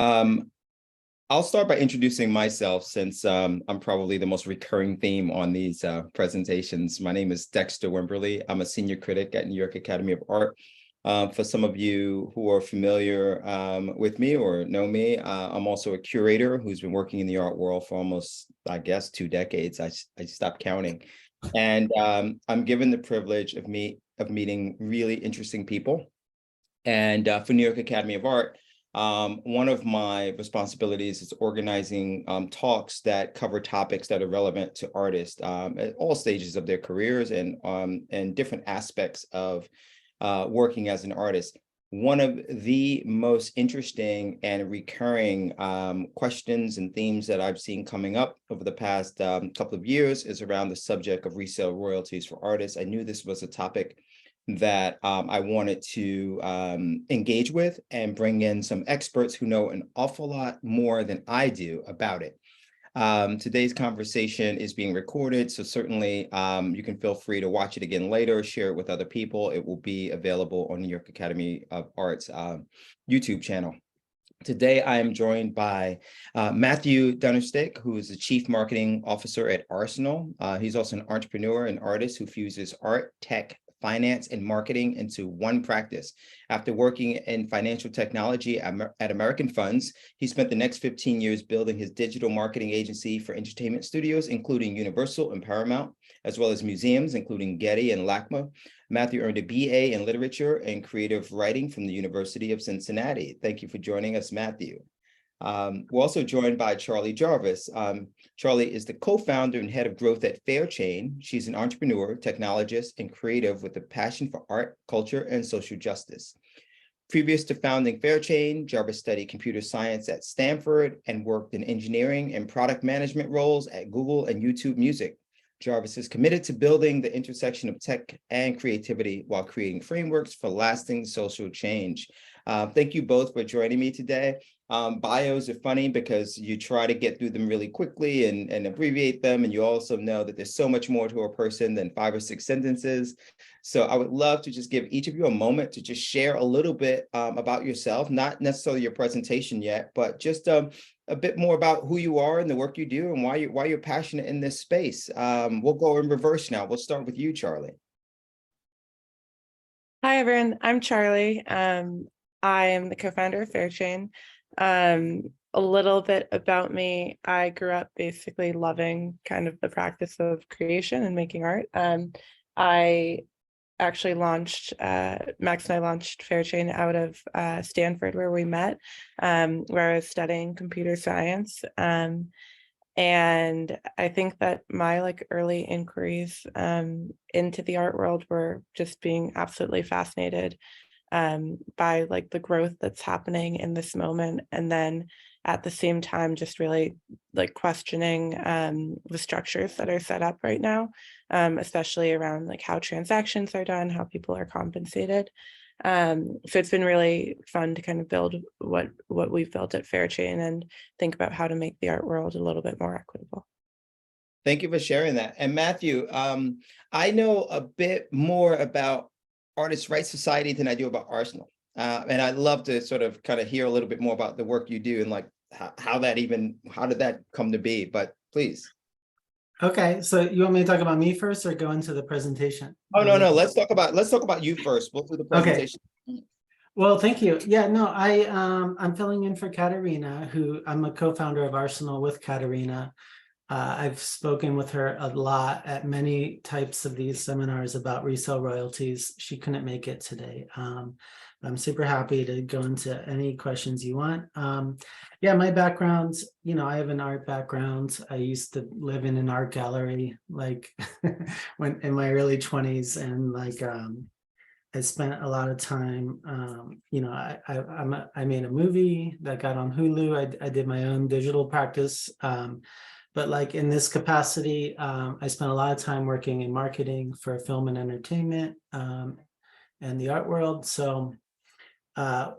Um, I'll start by introducing myself since I'm probably the most recurring theme on these presentations. My name is Dexter Wimberly. I'm a senior critic at New York Academy of Art. For some of you who are familiar with me or know me, I'm also a curator who's been working in the art world for almost, I guess, 2 decades. I stopped counting. And I'm given the privilege of meeting really interesting people. And for New York Academy of Art, one of my responsibilities is organizing talks that cover topics that are relevant to artists at all stages of their careers and different aspects of working as an artist. One of the most interesting and recurring questions and themes that I've seen coming up over the past couple of years is around the subject of resale royalties for artists. I knew this was a topic that I wanted to engage with and bring in some experts who know an awful lot more than I do about it. Today's conversation is being recorded, so certainly you can feel free to watch it again later, share it with other people. It will be available on New York Academy of Art's YouTube channel. Today, I am joined by Matthew Dunnerstick, who is the Chief Marketing Officer at ARSNL. He's also an entrepreneur and artist who fuses art, tech, finance, and marketing into one practice. After working in financial technology at American Funds, he spent the next 15 years building his digital marketing agency for entertainment studios, including Universal and Paramount, as well as museums, including Getty and LACMA. Matthew earned a BA in literature and creative writing from the University of Cincinnati. Thank you for joining us, Matthew. We're also joined by Charlie Jarvis. Charlie is the co-founder and head of growth at Fairchain. She's an entrepreneur, technologist, and creative with a passion for art, culture, and social justice. Previous to founding Fairchain, Jarvis studied computer science at Stanford and worked in engineering and product management roles at Google and YouTube Music. Jarvis is committed to building the intersection of tech and creativity while creating frameworks for lasting social change. Thank you both for joining me today. Bios are funny because you try to get through them really quickly and abbreviate them. And you also know that there's so much more to a person than 5 or 6 sentences. So I would love to just give each of you a moment to just share a little bit about yourself, not necessarily your presentation yet, but just a bit more about who you are and the work you do and why you're passionate in this space. We'll go in reverse now. We'll start with you, Charlie. Hi, everyone. I'm Charlie. I am the co-founder of Fairchain. A little bit about me. I grew up basically loving kind of the practice of creation and making art. I actually launched, Max and I launched Fairchain out of Stanford, where we met, where I was studying computer science. And I think that my early inquiries into the art world were just being absolutely fascinated by the growth that's happening in this moment, and then at the same time just really questioning the structures that are set up right now, especially around how transactions are done, how people are compensated. So it's been really fun to kind of build what we've built at Fairchain and think about how to make the art world a little bit more equitable. Thank you for sharing that. And Matthew, I know a bit more about Artists' Rights Society than I do about ARSNL. And I'd love to sort of kind of hear a little bit more about the work you do and how did that come to be? But please. Okay, so you want me to talk about me first or go into the presentation? Oh, no, let's talk about you first. We'll do the presentation. Okay. Well, thank you. Yeah, no, I'm filling in for Katerina, who I'm a co-founder of ARSNL with Katerina. I've spoken with her a lot at many types of these seminars about resale royalties. She couldn't make it today. I'm super happy to go into any questions you want. Yeah, my background, I have an art background. I used to live in an art gallery, when in my early 20s, and I spent a lot of time, I made a movie that got on Hulu. I did my own digital practice. But in this capacity, I spent a lot of time working in marketing for film and entertainment and the art world. So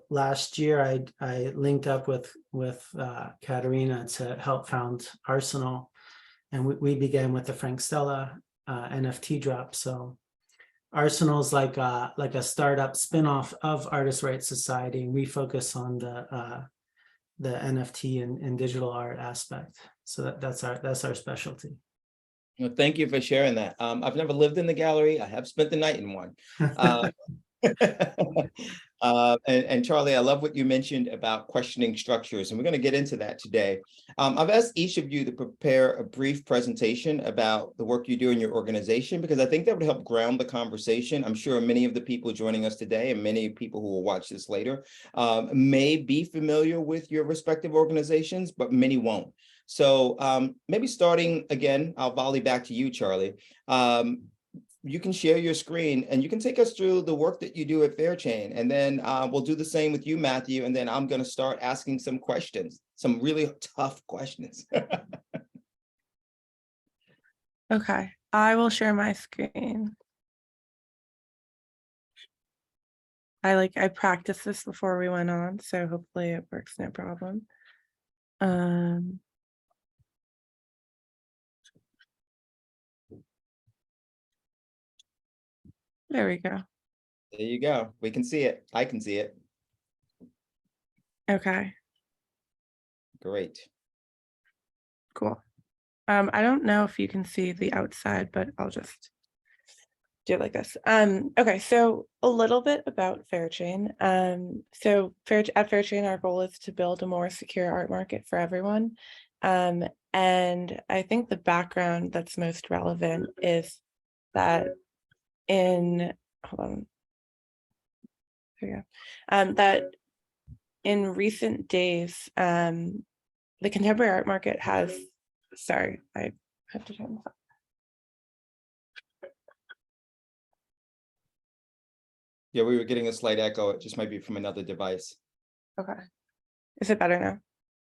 last year, I linked up with Katerina to help found ARSNL, and we began with the Frank Stella NFT drop. So ARSNL is like a startup spinoff of Artists' Rights Society. We focus on the NFT and digital art aspect. So that's our specialty. Well, thank you for sharing that. I've never lived in the gallery. I have spent the night in one. And Charlie, I love what you mentioned about questioning structures, and we're going to get into that today. I've asked each of you to prepare a brief presentation about the work you do in your organization, because I think that would help ground the conversation. I'm sure many of the people joining us today and many people who will watch this later may be familiar with your respective organizations, but many won't. So maybe starting again, I'll volley back to you, Charlie. You can share your screen and you can take us through the work that you do at Fairchain. And then we'll do the same with you, Matthew. And then I'm going to start asking some questions, some really tough questions. Okay, I will share my screen. I practiced this before we went on, so hopefully it works, no problem. There we go. There you go. We can see it. I can see it. Okay. Great. Cool. I don't know if you can see the outside, but I'll just do it like this. Okay, so a little bit about Fairchain. So at Fairchain, our goal is to build a more secure art market for everyone. And I think the background that's most relevant is that hold on. There you go. That in recent days, the contemporary art market has, sorry, I have to turn this up. Yeah, we were getting a slight echo. It just might be from another device. Okay. Is it better now?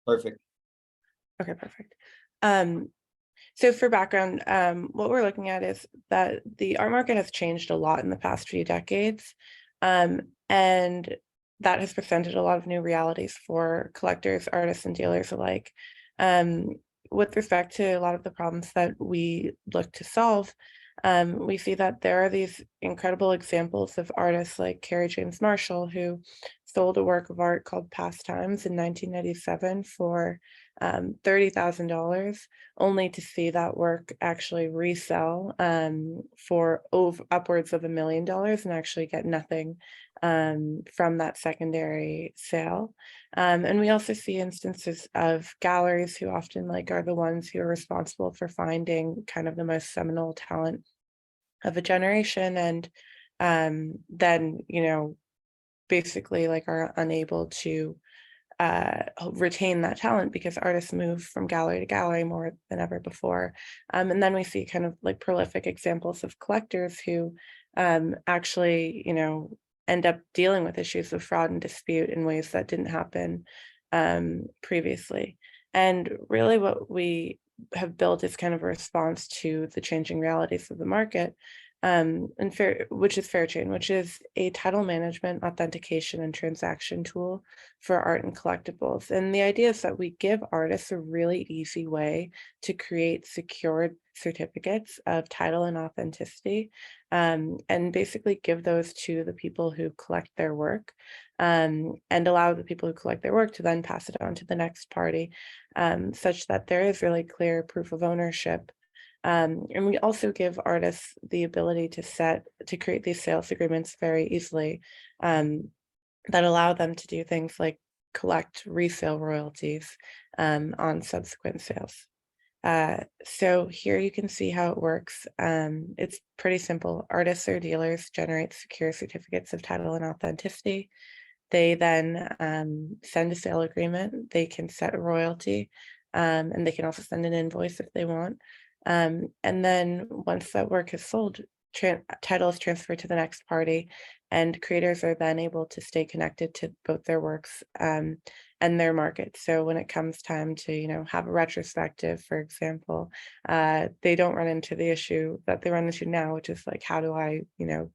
Perfect. Okay, perfect. So for background, what we're looking at is that the art market has changed a lot in the past few decades. And that has presented a lot of new realities for collectors, artists, and dealers alike. With respect to a lot of the problems that we look to solve, we see that there are these incredible examples of artists like Kerry James Marshall, who sold a work of art called Pastimes in 1997 for $30,000, only to see that work actually resell for upwards of $1 million and actually get nothing from that secondary sale. And we also see instances of galleries who often are the ones who are responsible for finding kind of the most seminal talent of a generation, and then basically are unable to retain that talent because artists move from gallery to gallery more than ever before. And then we see kind of prolific examples of collectors who actually end up dealing with issues of fraud and dispute in ways that didn't happen previously. And really what we have built is kind of a response to the changing realities of the market, which is Fairchain, which is a title management, authentication, and transaction tool for art and collectibles. And the idea is that we give artists a really easy way to create secured certificates of title and authenticity, and basically give those to the people who collect their work, and allow the people who collect their work to then pass it on to the next party, such that there is really clear proof of ownership. And we also give artists the ability to create these sales agreements very easily, that allow them to do things like collect resale royalties on subsequent sales. So here you can see how it works. It's pretty simple. Artists or dealers generate secure certificates of title and authenticity. They then send a sale agreement. They can set a royalty, and they can also send an invoice if they want. And then once that work is sold, title is transferred to the next party, and creators are then able to stay connected to both their works and their market. So when it comes time to have a retrospective, for example, they don't run into the issue that they run into now, which is how do I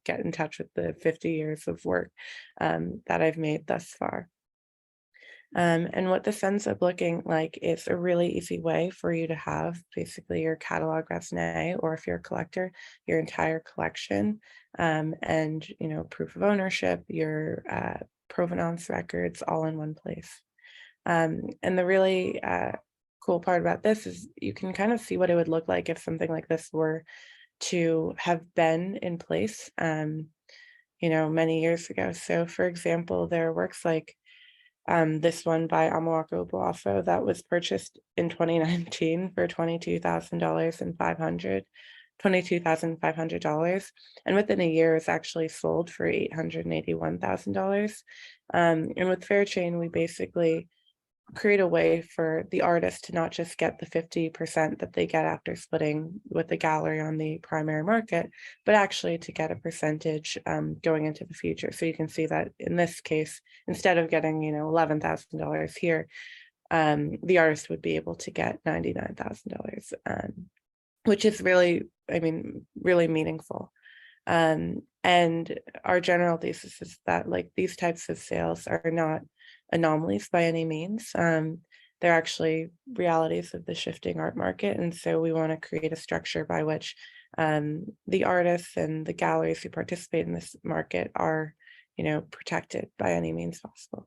get in touch with the 50 years of work that I've made thus far. And what this ends up looking like is a really easy way for you to have basically your catalog raisonné, or if you're a collector, your entire collection, and proof of ownership, your provenance records, all in one place. And the really cool part about this is you can kind of see what it would look like if something like this were to have been in place, many years ago. So for example, there are works like this one by Amawako Boafo that was purchased in 2019 for $22,500, and within a year it's actually sold for $881,000. And with Fairchain, we basically create a way for the artist to not just get the 50% that they get after splitting with the gallery on the primary market, but actually to get a percentage going into the future. So you can see that in this case, instead of getting, $11,000 here, the artist would be able to get $99,000, which is really, really meaningful. And our general thesis is that like these types of sales are not anomalies by any means. They're actually realities of the shifting art market. And so we want to create a structure by which the artists and the galleries who participate in this market are, protected by any means possible.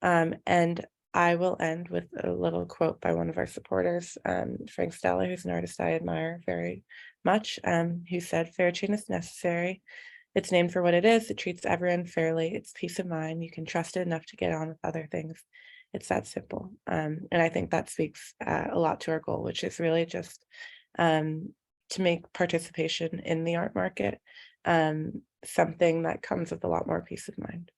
And I will end with a little quote by one of our supporters, Frank Stella, who's an artist I admire very much, who said, "Fairchain is necessary. It's named for what it is. It treats everyone fairly. It's peace of mind. You can trust it enough to get on with other things. It's that simple." And I think that speaks a lot to our goal, which is really just to make participation in the art market something that comes with a lot more peace of mind.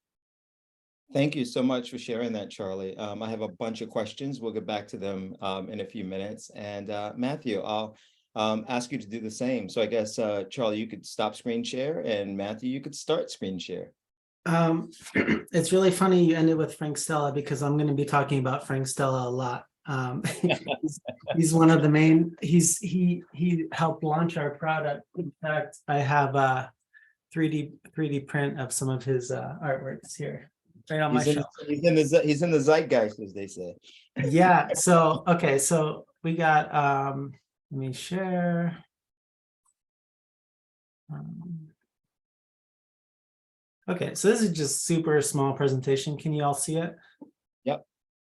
Thank you so much for sharing that, Charlie. I have a bunch of questions. We'll get back to them in a few minutes. And Matthew, I'll ask you to do the same. So I guess, Charlie, you could stop screen share, and Matthew, you could start screen share. It's really funny you ended with Frank Stella, because I'm going to be talking about Frank Stella a lot. He's one of the main, he helped launch our product. In fact, I have a 3D print of some of his artworks here. Right on my shelf. He's in the zeitgeist, as they say. Yeah. So okay. So we got. Let me share. Okay. So this is just super small presentation. Can you all see it? Yep.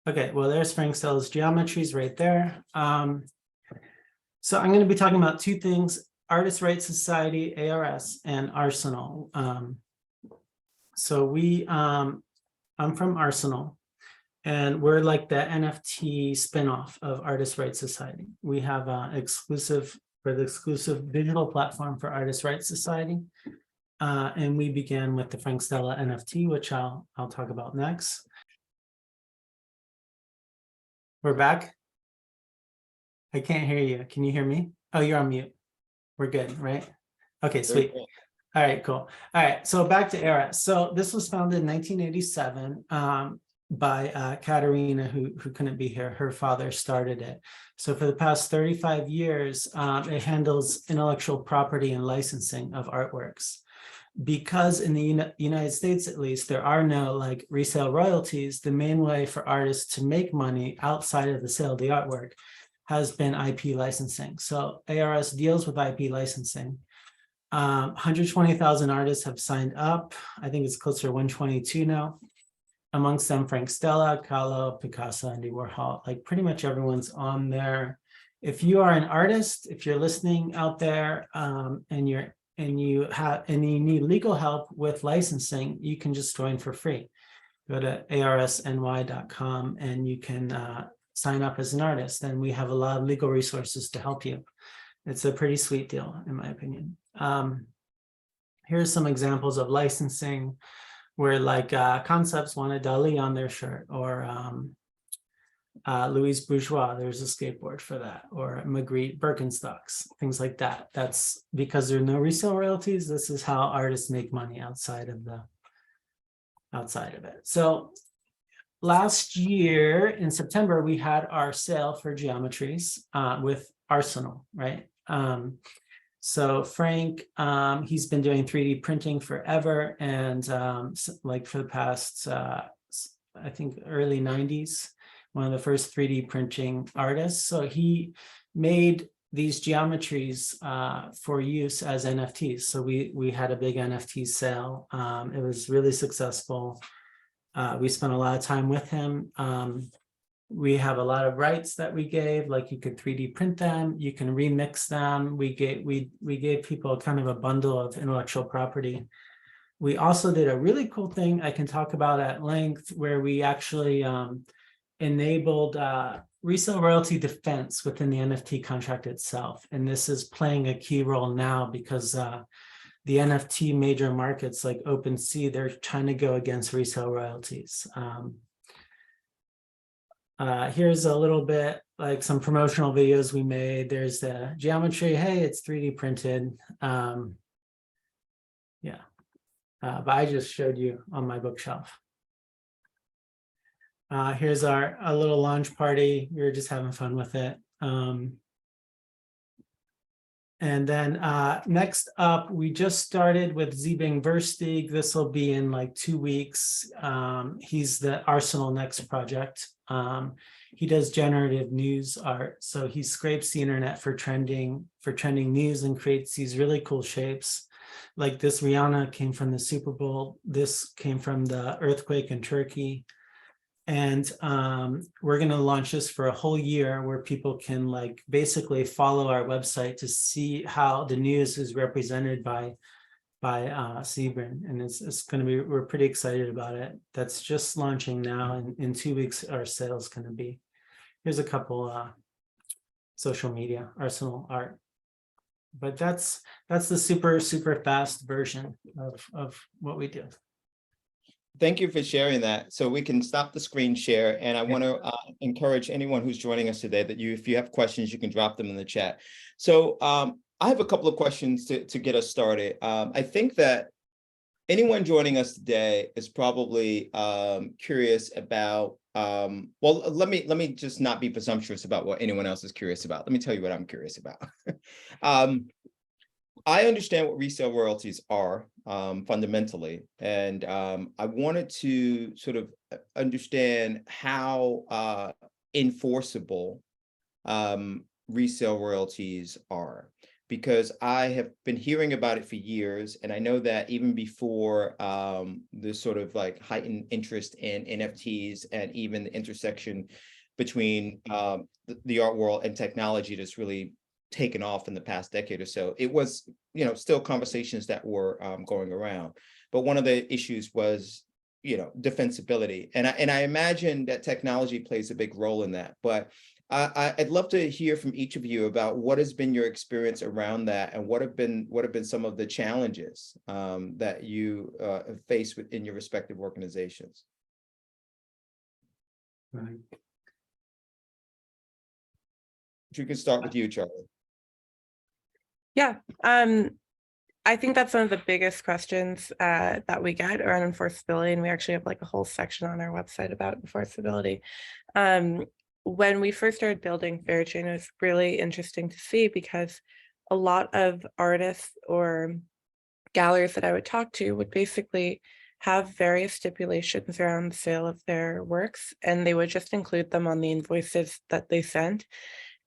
Okay. Well, there's Frank Stella's geometries right there. So I'm going to be talking about two things: Artists' Rights Society, ARS, and ARSNL. So I'm from ARSNL, and we're like the NFT spinoff of Artists' Rights Society. We have the exclusive digital platform for Artists' Rights Society, and we began with the Frank Stella NFT, which I'll talk about next. We're back. I can't hear you. Can you hear me? Oh, you're on mute. We're good, right? Okay, sweet. All right, cool. All right, so back to ARS. So this was founded in 1987 by Katerina, who couldn't be here. Her father started it. So for the past 35 years, it handles intellectual property and licensing of artworks. Because in the United States, at least, there are no like resale royalties, the main way for artists to make money outside of the sale of the artwork has been IP licensing. So ARS deals with IP licensing. 120,000 artists have signed up. I think it's closer to 122 now. Amongst them, Frank Stella, Kahlo, Picasso, Andy Warhol, like pretty much everyone's on there. If you are an artist, if you're listening out there, and you need legal help with licensing, you can just join for free. Go to arsny.com and you can sign up as an artist, and we have a lot of legal resources to help you. It's a pretty sweet deal, in my opinion. Here's some examples of licensing where like Concepts wanted Dali on their shirt, or Louise Bourgeois, there's a skateboard for that, or Magritte Birkenstocks, things like that. That's because there are no resale royalties. This is how artists make money outside of it. So last year in September, we had our sale for geometries with ARSNL, right? So Frank, he's been doing 3D printing forever, and like for the past, I think early 90s, one of the first 3D printing artists. So he made these geometries for use as NFTs. So we had a big NFT sale. It was really successful. We spent a lot of time with him. We have a lot of rights that we gave, like you could 3D print them, you can remix them. We gave people kind of a bundle of intellectual property. We also did a really cool thing I can talk about at length, where we actually enabled resale royalty defense within the NFT contract itself. And this is playing a key role now because the NFT major markets like OpenSea, they're trying to go against resale royalties. Here's a little bit like some promotional videos we made. There's the geometry. Hey, it's 3D printed. But I just showed you on my bookshelf. Here's a little launch party. We were just having fun with it. And then next up, we just started with Zibing Verstig. This will be in like 2 weeks. He's the ARSNL Next project. He does generative news art. So he scrapes the internet for trending news and creates these really cool shapes. Like this Rihanna came from the Super Bowl. This came from the earthquake in Turkey. And we're going to launch this for a whole year where people can like basically follow our website to see how the news is represented by Sebring. And it's going to be, we're pretty excited about it. That's just launching now. And in 2 weeks, our sales going to be. Here's a couple social media, ARSNL art. But that's the super fast version of what we do. Thank you for sharing that. So we can stop the screen share. And I want to encourage anyone who's joining us today that if you have questions, you can drop them in the chat. So I have a couple of questions to get us started. I think that anyone joining us today is probably curious about, well, let me just not be presumptuous about what anyone else is curious about. Let me tell you what I'm curious about. I understand what resale royalties are fundamentally, and I wanted to sort of understand how enforceable resale royalties are, because I have been hearing about it for years, and I know that even before this sort of like heightened interest in NFTs and even the intersection between the art world and technology that's really taken off in the past decade or so, it was, still conversations that were going around. But one of the issues was, defensibility. And I imagine that technology plays a big role in that. But I'd love to hear from each of you about what has been your experience around that, and what have been some of the challenges that you have faced within your respective organizations. Right. You can start with you, Charlie. Yeah, I think that's one of the biggest questions that we get around enforceability, and we actually have like a whole section on our website about enforceability. When we first started building Fairchain, it was really interesting to see, because a lot of artists or galleries that I would talk to would basically have various stipulations around the sale of their works, and they would just include them on the invoices that they sent.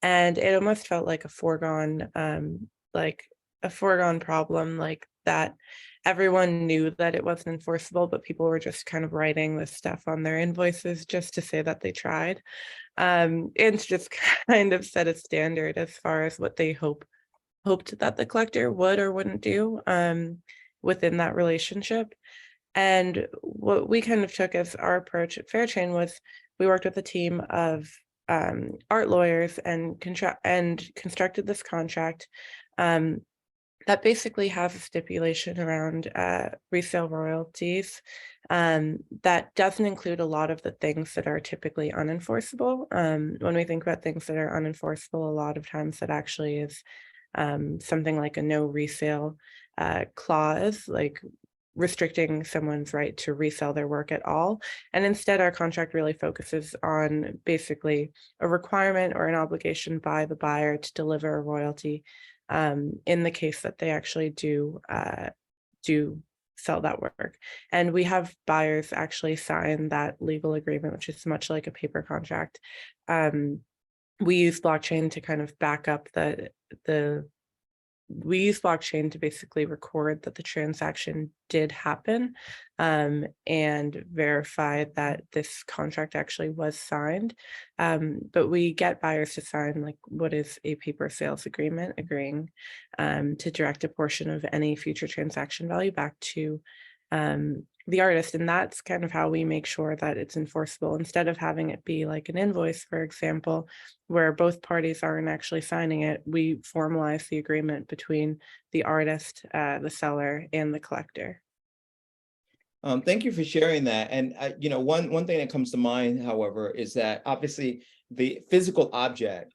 And it almost felt like a foregone problem, like that everyone knew that it wasn't enforceable, but people were just kind of writing this stuff on their invoices just to say that they tried. And just kind of set a standard as far as what they hoped that the collector would or wouldn't do within that relationship. And what we kind of took as our approach at Fairchain was we worked with a team of art lawyers and constructed this contract that basically has a stipulation around resale royalties that doesn't include a lot of the things that are typically unenforceable. When we think about things that are unenforceable, a lot of times that actually is something like a no resale clause, like restricting someone's right to resell their work at all. And instead, our contract really focuses on basically a requirement or an obligation by the buyer to deliver a royalty in the case that they actually do sell that work. And we have buyers actually sign that legal agreement, which is much like a paper contract. We use blockchain to kind of back up the we use blockchain to basically record that the transaction did happen, and verify that this contract actually was signed. But we get buyers to sign like what is a paper sales agreement, agreeing to direct a portion of any future transaction value back to the artist. And that's kind of how we make sure that it's enforceable, instead of having it be like an invoice, for example, where both parties aren't actually signing it. We formalize the agreement between the artist, the seller, and the collector. Thank you for sharing that. And one thing that comes to mind, however, is that obviously the physical object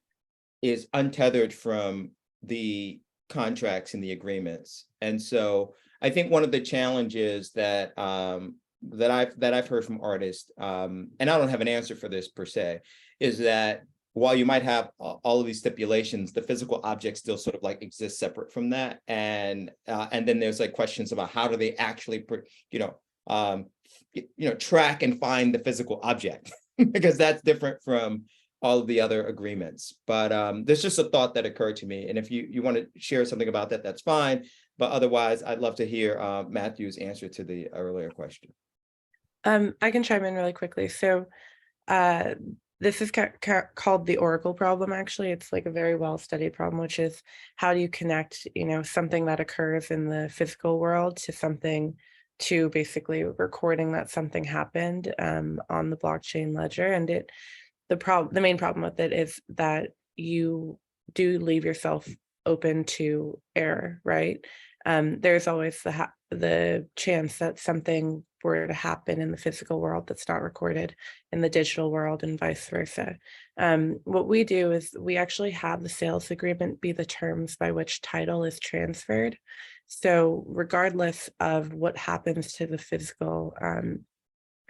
is untethered from the contracts and the agreements. And so I think one of the challenges that I've heard from artists, and I don't have an answer for this per se, is that while you might have all of these stipulations, the physical object still sort of like exists separate from that. And then there's like questions about how do they actually track and find the physical object because that's different from all of the other agreements. But there's just a thought that occurred to me. And if you want to share something about that, that's fine. But otherwise, I'd love to hear Matthew's answer to the earlier question. I can chime in really quickly. So this is called the Oracle problem. Actually, it's like a very well-studied problem, which is how do you connect, something that occurs in the physical world to something, to basically recording that something happened on the blockchain ledger. And the main problem with it is that you do leave yourself open to error, right? There's always the chance that something were to happen in the physical world that's not recorded in the digital world, and vice versa. What we do is we actually have the sales agreement be the terms by which title is transferred. So regardless of what happens to the physical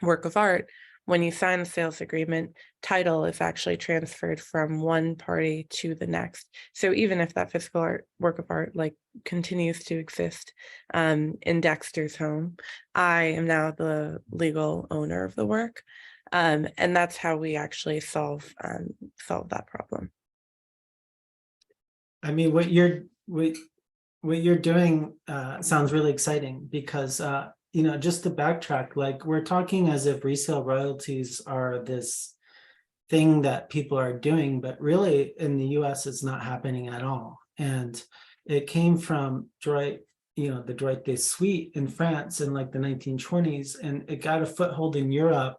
work of art, when you sign the sales agreement, title is actually transferred from one party to the next. So even if that physical work of art like continues to exist in Dexter's home, I am now the legal owner of the work, and that's how we actually solve that problem. I mean, what you're doing sounds really exciting because just to backtrack, like we're talking as if resale royalties are this thing that people are doing, but really in the US it's not happening at all. And it came from the droit des suites in France in like the 1920s, and it got a foothold in Europe.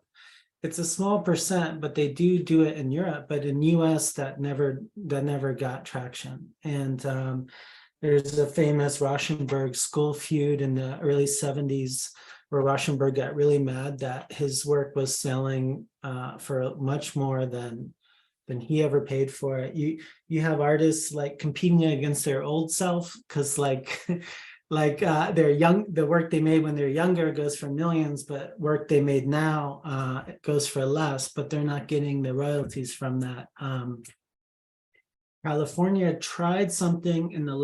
It's a small percent, but they do it in Europe, but in US that never got traction. And there's a famous Rauschenberg school feud in the early 70s where Rauschenberg got really mad that his work was selling for much more than he ever paid for it. You have artists like competing against their old self because they're young, the work they made when they're younger goes for millions, but work they made now it goes for less, but they're not getting the royalties from that. California tried something in the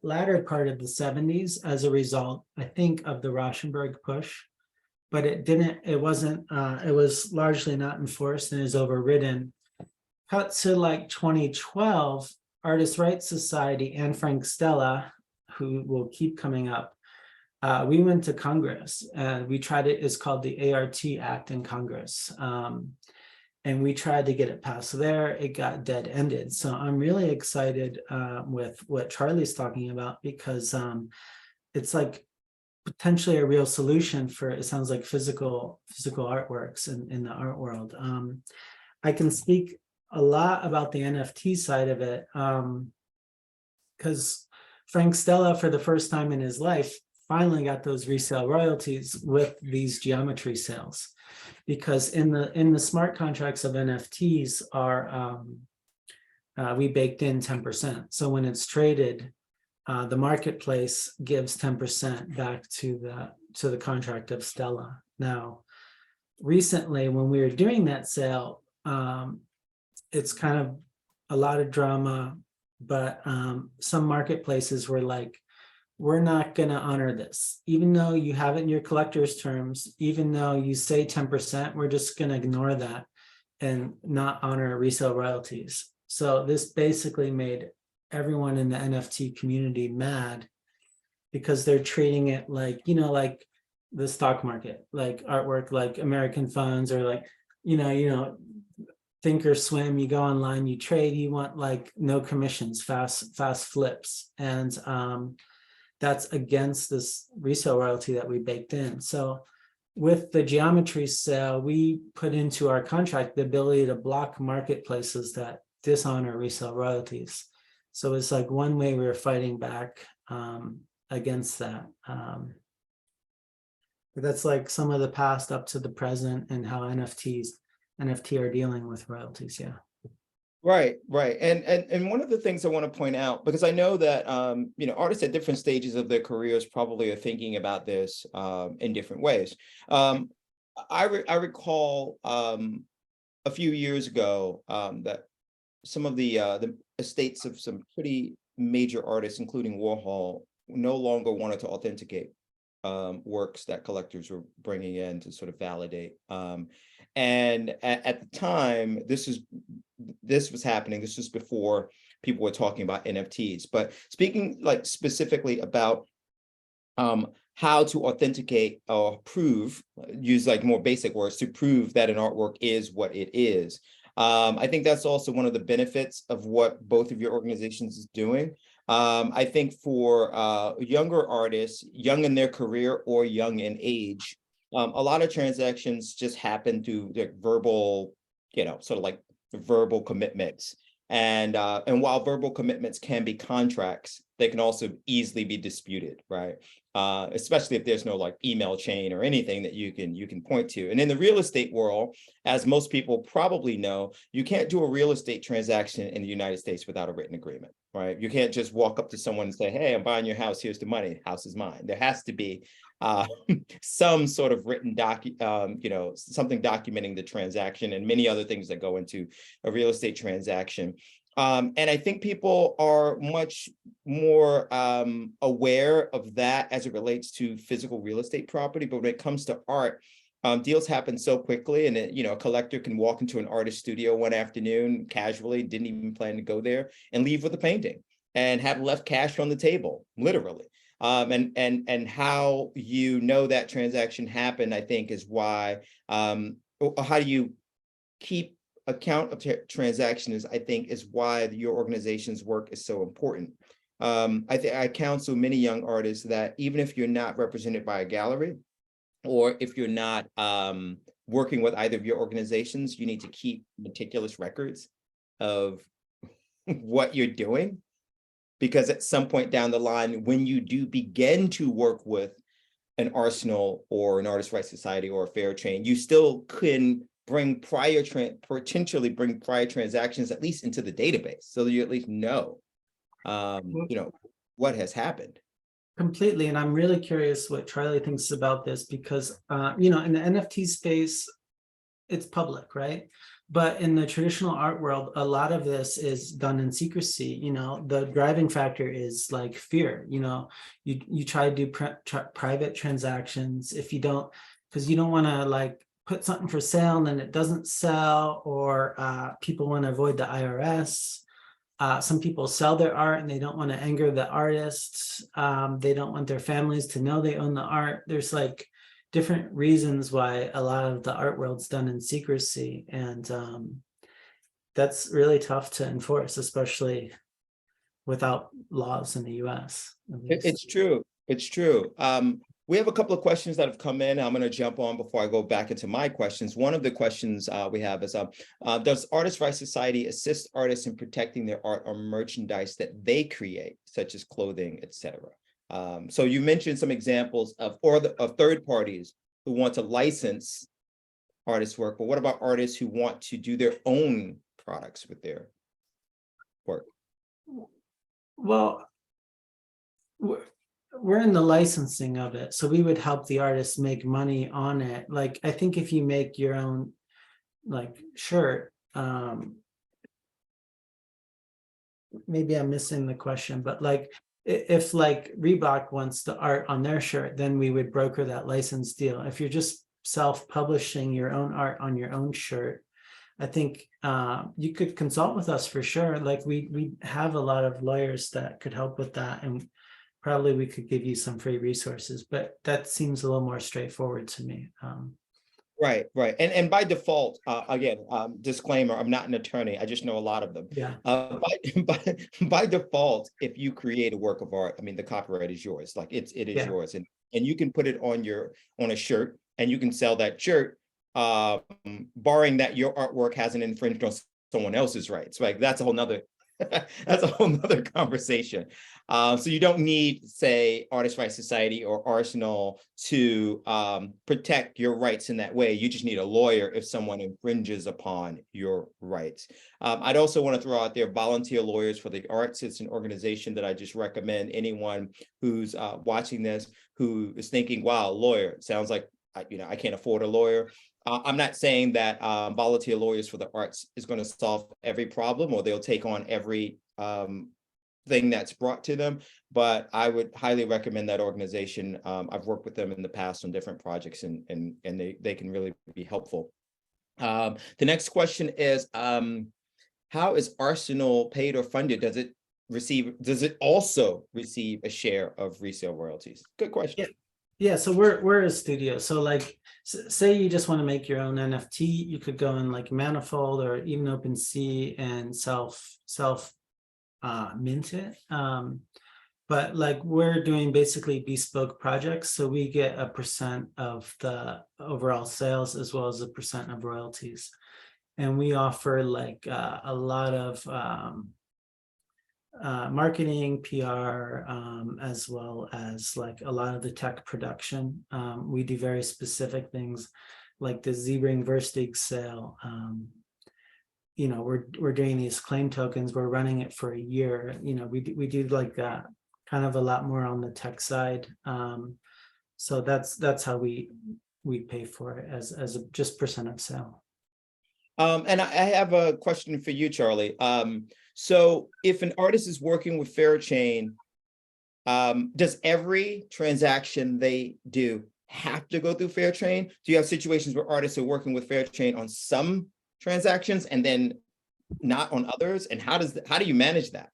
latter part of the 70s as a result, I think, of the Rauschenberg push, but it was largely not enforced and is overridden. Cut to like 2012, Artists' Rights Society and Frank Stella, who will keep coming up, we went to Congress and we tried it. It's called the ART Act in Congress. And we tried to get it passed there. It got dead-ended. So I'm really excited with what Charlie's talking about because it's like potentially a real solution for, it sounds like physical artworks in the art world. I can speak a lot about the NFT side of it because Frank Stella, for the first time in his life, finally got those resale royalties with these geometry sales. Because in the smart contracts of NFTs are we baked in 10%. So when it's traded, the marketplace gives 10% back to the contract of Stella. Now, recently when we were doing that sale, it's kind of a lot of drama, but some marketplaces were like, we're not going to honor this. Even though you have it in your collector's terms, even though you say 10%, we're just going to ignore that and not honor resale royalties. So this basically made everyone in the NFT community mad because they're treating it like, like the stock market, like artwork, like American funds, or like, think or swim, you go online, you trade, you want like no commissions, fast flips. And that's against this resale royalty that we baked in. So with the geometry sale, we put into our contract the ability to block marketplaces that dishonor resale royalties. So it's like one way we're fighting back against that. But that's like some of the past up to the present and how NFT are dealing with royalties. Yeah. Right. And one of the things I want to point out, because I know that artists at different stages of their careers probably are thinking about this in different ways. I recall a few years ago that some of the estates of some pretty major artists, including Warhol, no longer wanted to authenticate works that collectors were bringing in to sort of validate. And at the time, this was happening. This was before people were talking about NFTs. But speaking like specifically about how to authenticate or prove, use like more basic words to prove that an artwork is what it is. I think that's also one of the benefits of what both of your organizations is doing. I think for younger artists, young in their career or young in age, a lot of transactions just happen through the verbal, sort of like verbal commitments. And while verbal commitments can be contracts, they can also easily be disputed, right? Especially if there's no like email chain or anything that you can point to. And in the real estate world, as most people probably know, you can't do a real estate transaction in the United States without a written agreement, right? You can't just walk up to someone and say, hey, I'm buying your house, here's the money, house is mine. There has to be some sort of written something documenting the transaction and many other things that go into a real estate transaction. And I think people are much more aware of that as it relates to physical real estate property. But when it comes to art, deals happen so quickly, and a collector can walk into an artist studio one afternoon casually, didn't even plan to go there, and leave with a painting and have left cash on the table, literally. And how that transaction happened, I think, is why how do you keep account of transactions, I think, is why your organization's work is so important. I counsel many young artists that even if you're not represented by a gallery, or if you're not working with either of your organizations, you need to keep meticulous records of what you're doing. Because at some point down the line, when you do begin to work with an ARSNL or an Artist Rights Society or a Fairchain, you still can potentially bring prior transactions at least into the database, so that you at least know, what has happened. Completely, and I'm really curious what Charlie thinks about this because, in the NFT space, it's public, right? But in the traditional art world, a lot of this is done in secrecy. The driving factor is like fear. You try to do private transactions if you don't, because you don't want to like put something for sale and then it doesn't sell, or people want to avoid the IRS. Some people sell their art and they don't want to anger the artists. They don't want their families to know they own the art. There's like different reasons why a lot of the art world's done in secrecy, and that's really tough to enforce, especially without laws in the US. It's true. We have a couple of questions that have come in. I'm going to jump on before I go back into my questions. One of the questions we have is, does Artist Rights Society assist artists in protecting their art or merchandise that they create, such as clothing, etc.? So you mentioned some examples of third parties who want to license artists' work, but what about artists who want to do their own products with their work? Well, we're in the licensing of it, so we would help the artists make money on it. Like, I think if you make your own like shirt, maybe I'm missing the question, but like, if like Reebok wants the art on their shirt, then we would broker that license deal. If you're just self-publishing your own art on your own shirt, I think you could consult with us for sure. Like we have a lot of lawyers that could help with that, and probably we could give you some free resources, but that seems a little more straightforward to me. Right. And by default, again, disclaimer, I'm not an attorney. I just know a lot of them. Yeah. By default, if you create a work of art, I mean, the copyright is yours. Like it is yours, and you can put it on a shirt, and you can sell that shirt, barring that your artwork hasn't infringed on someone else's rights. Right. That's a whole nother. That's a whole nother conversation. So you don't need, say, Artist Rights Society or ARSNL to protect your rights in that way. You just need a lawyer if someone infringes upon your rights. I'd also want to throw out there Volunteer Lawyers for the Arts. It's an organization that I just recommend anyone who's watching this who is thinking, wow, lawyer, sounds like, I can't afford a lawyer. I'm not saying that Volunteer Lawyers for the Arts is going to solve every problem, or they'll take on every thing that's brought to them, but I would highly recommend that organization. I've worked with them in the past on different projects, and they can really be helpful. The next question is, how is ARSNL paid or funded? Does it also receive a share of resale royalties? Good question. Yeah, so we're a studio. So like, say you just want to make your own NFT, you could go in like Manifold or even OpenSea and self mint it. But like we're doing basically bespoke projects, so we get a % of the overall sales as well as a % of royalties, and we offer like a lot of marketing, PR, as well as like a lot of the tech production. We do very specific things like the Z-Ring Verstig sale. We're doing these claim tokens. We're running it for a year. We do like that, kind of a lot more on the tech side. So that's how we pay for it as a just % of sale. And I have a question for you, Charlie. So if an artist is working with Fairchain, does every transaction they do have to go through Fairchain? Do you have situations where artists are working with Fairchain on some transactions and then not on others? And how do you manage that?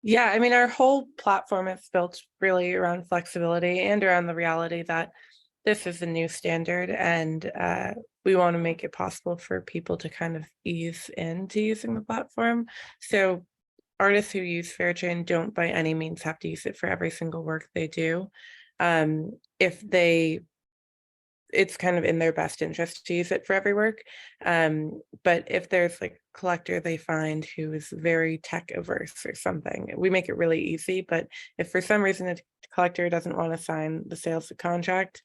Yeah, I mean, our whole platform is built really around flexibility and around the reality that this is a new standard, and we want to make it possible for people to kind of ease into using the platform. So artists who use Fairchain don't by any means have to use it for every single work they do. It's kind of in their best interest to use it for every work. But if there's like a collector they find who is very tech averse or something, we make it really easy. But if for some reason a collector doesn't want to sign the sales contract,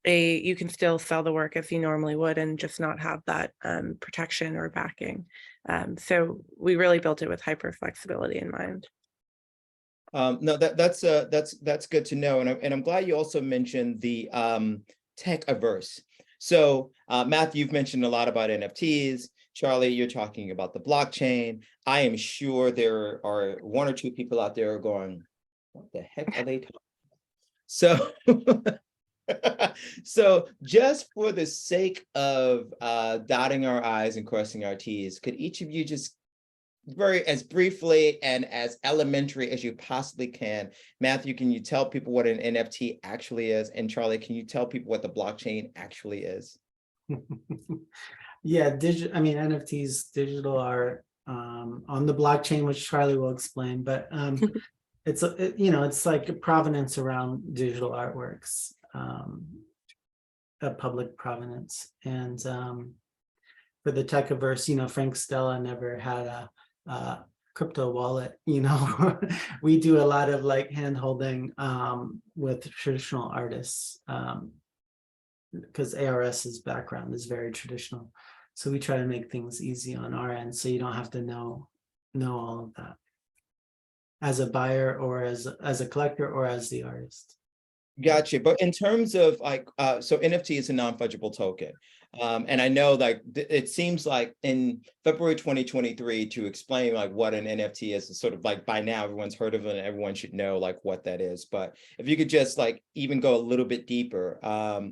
you can still sell the work as you normally would and just not have that protection or backing. So we really built it with hyper flexibility in mind. No, that's good to know, and I'm glad you also mentioned the tech averse. So Matthew, you've mentioned a lot about NFTs. Charlie, you're talking about the blockchain. I am sure there are one or two people out there going, "What the heck are they talking about?" So just for the sake of dotting our I's and crossing our T's, could each of you just as briefly and as elementary as you possibly can, Matthew, can you tell people what an NFT actually is? And Charlie, can you tell people what the blockchain actually is? Yeah, NFTs, digital art on the blockchain, which Charlie will explain, but it's like a provenance around digital artworks, a public provenance. And for the tech averse, Frank Stella never had a crypto wallet. We do a lot of like hand holding with traditional artists, because ARS's background is very traditional, so we try to make things easy on our end, so you don't have to know all of that as a buyer or as a collector or as the artist. Gotcha. But in terms of like, so NFT is a non-fungible token. And I know like it seems like in February 2023 to explain like what an NFT is sort of like by now everyone's heard of it and everyone should know like what that is. But if you could just like even go a little bit deeper,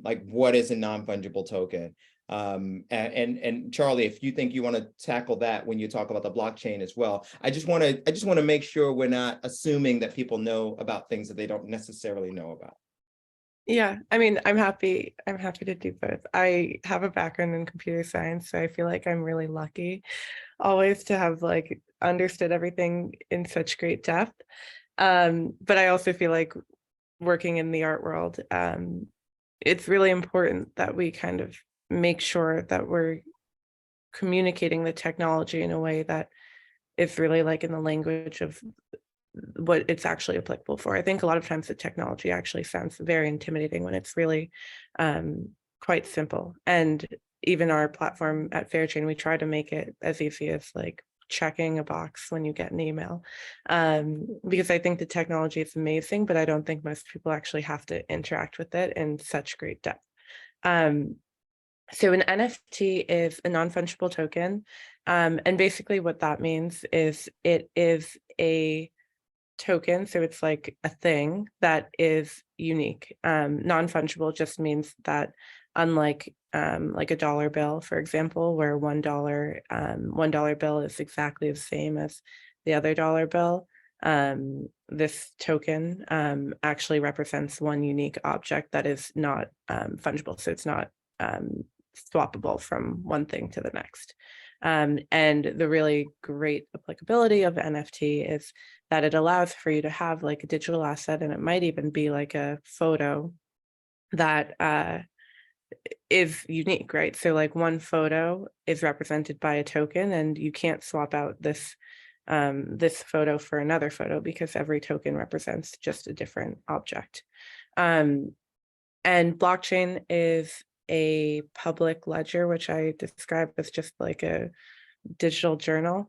like what is a non-fungible token? And Charlie, if you think you want to tackle that when you talk about the blockchain as well, I just want to make sure we're not assuming that people know about things that they don't necessarily know about. Yeah, I mean, I'm happy to do both. I have a background in computer science, so I feel like I'm really lucky always to have like understood everything in such great depth. But I also feel like working in the art world, it's really important that we kind of make sure that we're communicating the technology in a way that is really like in the language of what it's actually applicable for. I think a lot of times the technology actually sounds very intimidating when it's really quite simple. And even our platform at Fairchain, we try to make it as easy as like checking a box when you get an email, because I think the technology is amazing, but I don't think most people actually have to interact with it in such great depth. So an NFT is a non-fungible token, and basically what that means is it is a token, so it's like a thing that is unique. Non-fungible just means that unlike like a dollar bill, for example, where $1 bill is exactly the same as the other dollar bill, this token actually represents one unique object that is not fungible, so it's not swappable from one thing to the next. And the really great applicability of NFT is that it allows for you to have like a digital asset, and it might even be like a photo that is unique, right? So like one photo is represented by a token, and you can't swap out this this photo for another photo because every token represents just a different object. And blockchain is a public ledger, which I describe as just like a digital journal.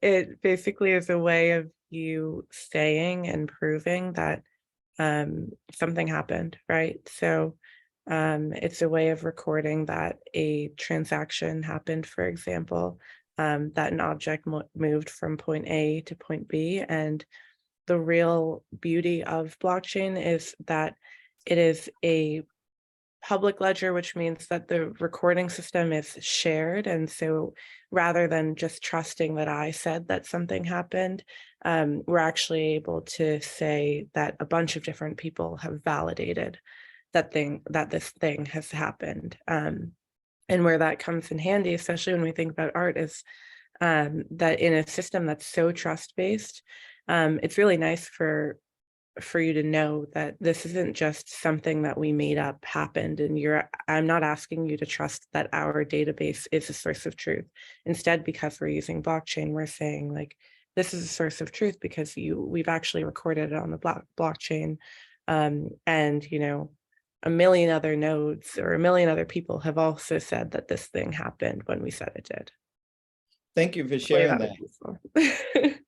It basically is a way of you saying and proving that something happened, right? So it's a way of recording that a transaction happened, for example, that an object moved from point A to point B. And the real beauty of blockchain is that it is a public ledger, which means that the recording system is shared. And so rather than just trusting that I said that something happened, we're actually able to say that a bunch of different people have validated that this thing has happened. And where that comes in handy, especially when we think about art, is that in a system that's so trust-based, it's really nice for you to know that this isn't just something that we made up happened, and I'm not asking you to trust that our database is a source of truth. Instead, because we're using blockchain, we're saying like, this is a source of truth because we've actually recorded it on the blockchain. And you know, a million other nodes or a million other people have also said that this thing happened when we said it did. Thank you for sharing that.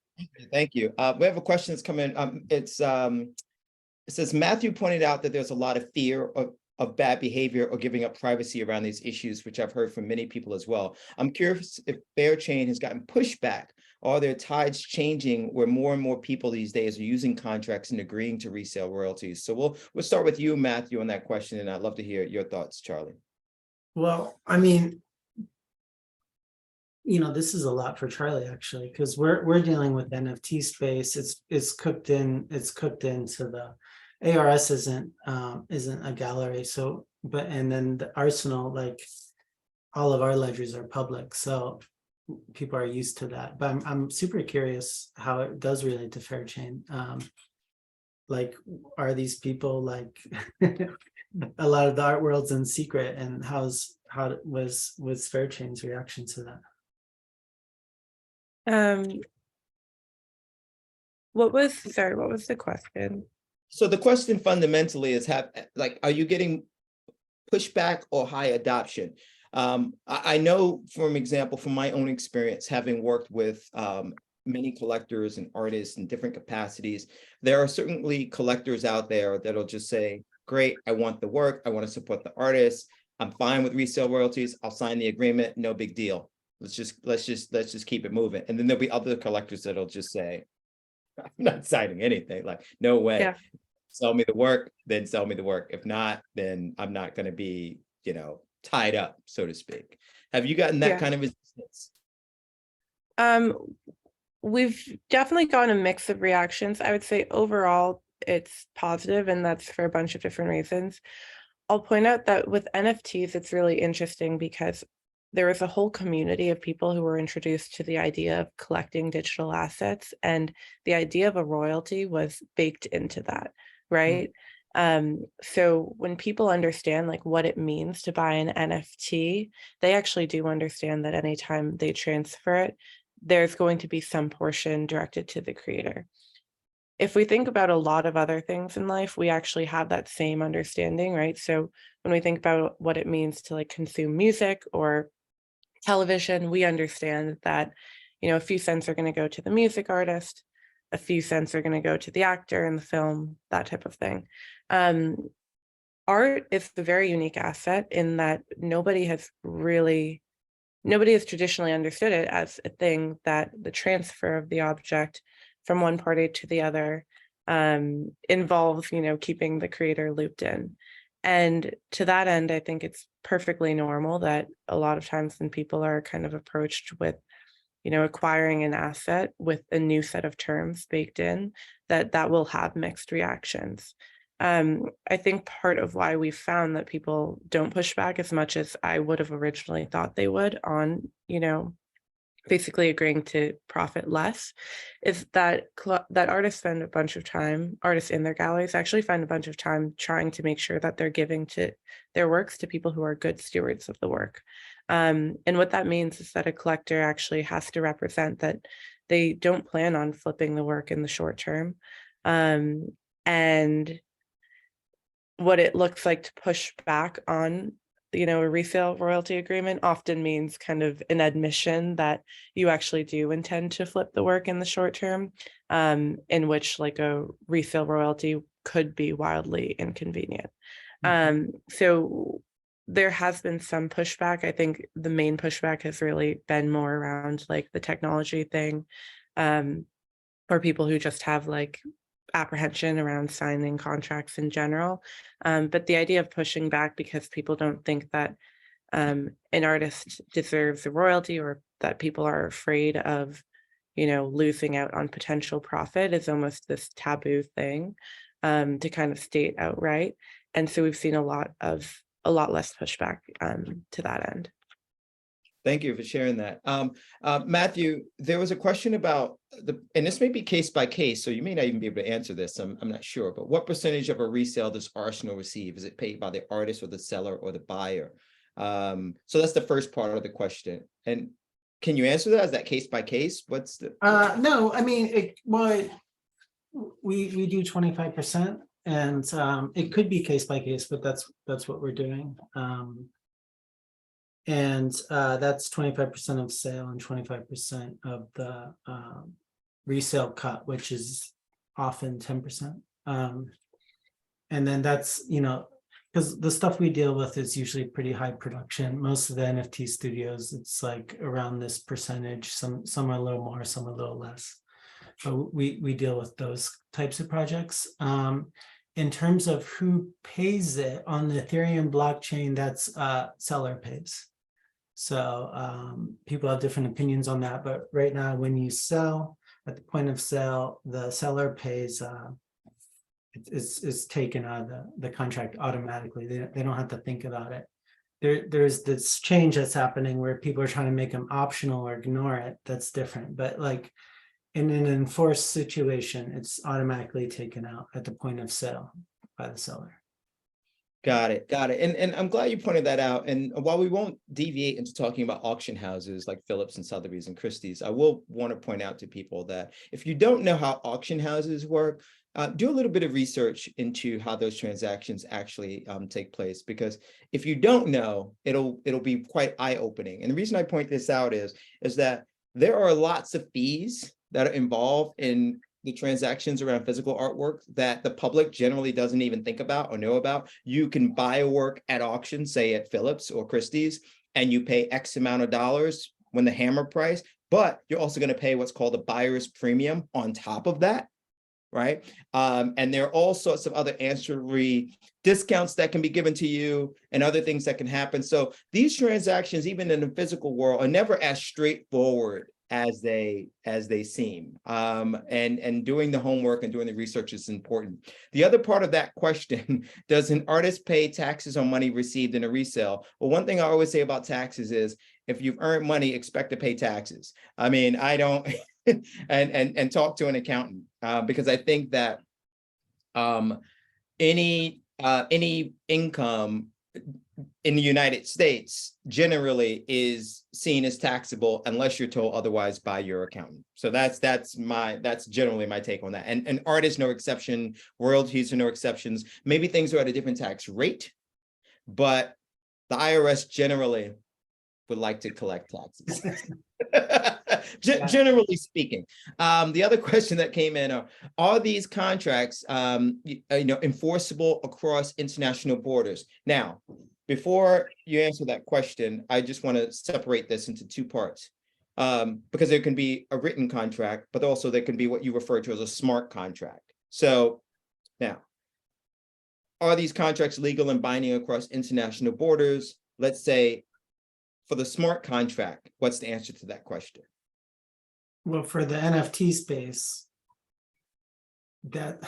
Thank you. We have a question that's come in. It says, Matthew pointed out that there's a lot of fear of bad behavior or giving up privacy around these issues, which I've heard from many people as well. I'm curious if Fairchain has gotten pushback. Are there tides changing where more and more people these days are using contracts and agreeing to resale royalties? So we'll start with you, Matthew, on that question, and I'd love to hear your thoughts, Charlie. Well, I mean, you know, this is a lot for Charlie actually, because we're dealing with NFT space. It's cooked into the ARS isn't a gallery. So, and then the ARSNL, like all of our ledgers are public, so people are used to that. But I'm super curious how it does relate to Fairchain. Like, are these people like a lot of the art world's in secret, and how was Fairchain's reaction to that? What was the question? So the question fundamentally is, are you getting pushback or high adoption? I know, for example, from my own experience, having worked with many collectors and artists in different capacities, there are certainly collectors out there that'll just say, great, I want the work, I want to support the artist, I'm fine with resale royalties, I'll sign the agreement, no big deal. Let's just keep it moving. And then there'll be other collectors that'll just say, I'm not signing anything, like, no way. Yeah. Sell me the work, then sell me the work. If not, then I'm not going to be, tied up, so to speak. Have you gotten that kind of resistance? We've definitely gotten a mix of reactions. I would say overall it's positive, and that's for a bunch of different reasons. I'll point out that with NFTs, it's really interesting because there was a whole community of people who were introduced to the idea of collecting digital assets, and the idea of a royalty was baked into that, right? So when people understand like what it means to buy an NFT, they actually do understand that anytime they transfer it, there's going to be some portion directed to the creator. If we think about a lot of other things in life, we actually have that same understanding, right? So when we think about what it means to like consume music or television, we understand that, you know, a few cents are going to go to the music artist, a few cents are going to go to the actor in the film, that type of thing. Art is a very unique asset in that nobody has traditionally understood it as a thing that the transfer of the object from one party to the other involves, you know, keeping the creator looped in. And to that end, I think it's perfectly normal that a lot of times when people are kind of approached with, you know, acquiring an asset with a new set of terms baked in, that will have mixed reactions. I think part of why we found that people don't push back as much as I would have originally thought they would on, you know, basically agreeing to profit less, is that artists spend a bunch of time, artists in their galleries actually find a bunch of time trying to make sure that they're giving to their works to people who are good stewards of the work. And what that means is that a collector actually has to represent that they don't plan on flipping the work in the short term. And what it looks like to push back on, you know, a resale royalty agreement often means kind of an admission that you actually do intend to flip the work in the short term, in which like a resale royalty could be wildly inconvenient. So there has been some pushback. I think the main pushback has really been more around like the technology thing, or people who just have like apprehension around signing contracts in general. But the idea of pushing back because people don't think that an artist deserves a royalty, or that people are afraid of, you know, losing out on potential profit, is almost this taboo thing to kind of state outright. And so we've seen a lot less pushback to that end. Thank you for sharing that. Matthew, there was a question about and this may be case by case, so you may not even be able to answer this. I'm not sure, but what percentage of a resale does ARSNL receive? Is it paid by the artist or the seller or the buyer? So that's the first part of the question. And can you answer that? Is that case by case? What's the? No, I mean, we do 25%, and it could be case by case, but that's what we're doing. And that's 25% of sale and 25% of the resale cut, which is often 10%. And then that's, you know, because the stuff we deal with is usually pretty high production. Most of the NFT studios, it's like around this percentage. Some are a little more, some a little less. But we deal with those types of projects. In terms of who pays it on the Ethereum blockchain, that's seller pays. So people have different opinions on that, but right now when you sell at the point of sale, the seller pays, it's taken out of the contract automatically. They don't have to think about it. There's this change that's happening where people are trying to make them optional or ignore it. That's different, but like in an enforced situation, it's automatically taken out at the point of sale by the seller. Got it. And I'm glad you pointed that out. And while we won't deviate into talking about auction houses like Phillips and Sotheby's and Christie's, I will want to point out to people that if you don't know how auction houses work, do a little bit of research into how those transactions actually take place. Because if you don't know, it'll be quite eye-opening. And the reason I point this out is that there are lots of fees that are involved in the transactions around physical artwork that the public generally doesn't even think about or know about. You can buy a work at auction, say at Phillips or Christie's, and you pay X amount of dollars when the hammer price, but you're also going to pay what's called a buyer's premium on top of that. right? And there are all sorts of other ancillary discounts that can be given to you and other things that can happen. So these transactions, even in the physical world, are never as straightforward as they seem. And doing the homework and doing the research is important. The other part of that question, does an artist pay taxes on money received in a resale? Well, one thing I always say about taxes is, if you've earned money, expect to pay taxes. I mean, I don't, and talk to an accountant, because I think that any income in the United States generally is seen as taxable unless you're told otherwise by your accountant. So that's generally my take on that. And artists, no exception. Royalties are no exceptions. Maybe things are at a different tax rate, but the IRS generally would like to collect taxes. Generally speaking. The other question that came in are these contracts enforceable across international borders? Now, before you answer that question, I just want to separate this into two parts, because there can be a written contract, but also there can be what you refer to as a smart contract. So now, are these contracts legal and binding across international borders? Let's say, for the smart contract, what's the answer to that question? Well, for the NFT space, that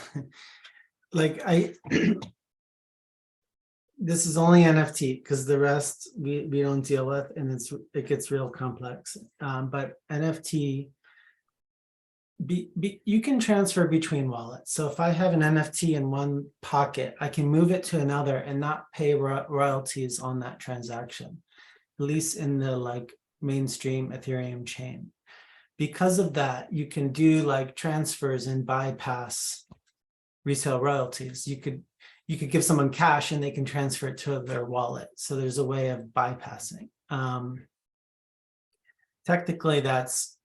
this is only NFT, because the rest we don't deal with, and it gets real complex. But NFT, you can transfer between wallets. So if I have an NFT in one pocket, I can move it to another and not pay royalties on that transaction, at least in the mainstream Ethereum chain. Because of that, you can do transfers and bypass resale royalties. You could give someone cash and they can transfer it to their wallet. So there's a way of bypassing. Technically, that's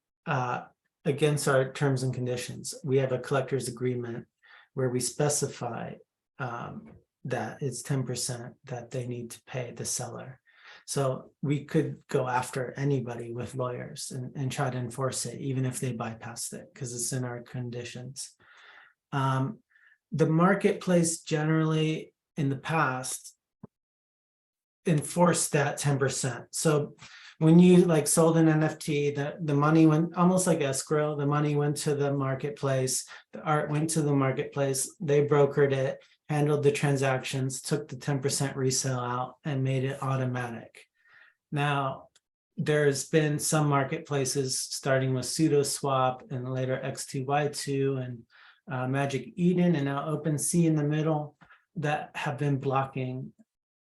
against our terms and conditions. We have a collector's agreement where we specify that it's 10% that they need to pay the seller. So we could go after anybody with lawyers and try to enforce it, even if they bypassed it, because it's in our conditions. The marketplace generally in the past enforced that 10%. So when you sold an NFT, the money went almost like escrow. The money went to the marketplace, the art went to the marketplace, they brokered it, handled the transactions, took the 10% resale out, and made it automatic. Now, there's been some marketplaces, starting with SudoSwap and later X2Y2 and Magic Eden, and now OpenSea in the middle, that have been blocking.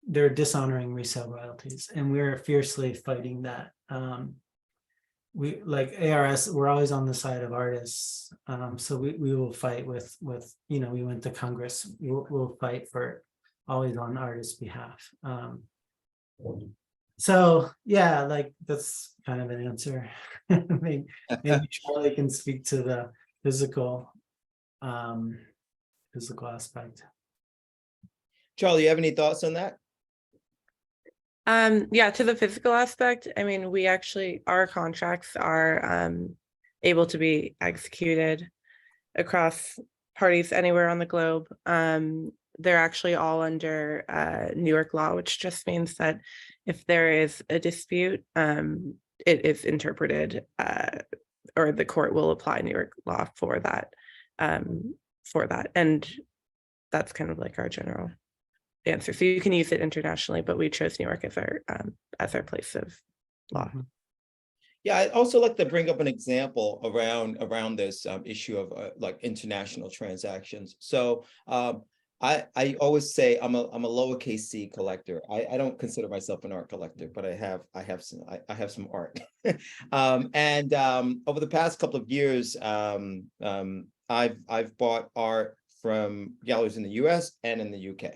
They're dishonoring resale royalties, and we're fiercely fighting that. We ARS, we're always on the side of artists, so we will fight with we went to Congress. We'll fight for always on artists' behalf. So yeah, that's kind of an answer. Maybe Charlie can speak to the physical aspect. Charlie, you have any thoughts on that? Yeah, to the physical aspect, I mean, our contracts are able to be executed across parties anywhere on the globe. They're actually all under New York law, which just means that if there is a dispute, it is interpreted, or the court will apply New York law for that. And that's kind of our general answer. So you can use it internationally, but we chose New York as our place of law. Mm-hmm. Yeah, I'd also like to bring up an example around this issue of international transactions. So I always say I'm a lowercase c collector. I don't consider myself an art collector, but I have some art. And over the past couple of years, I've bought art from galleries in the US and in the UK.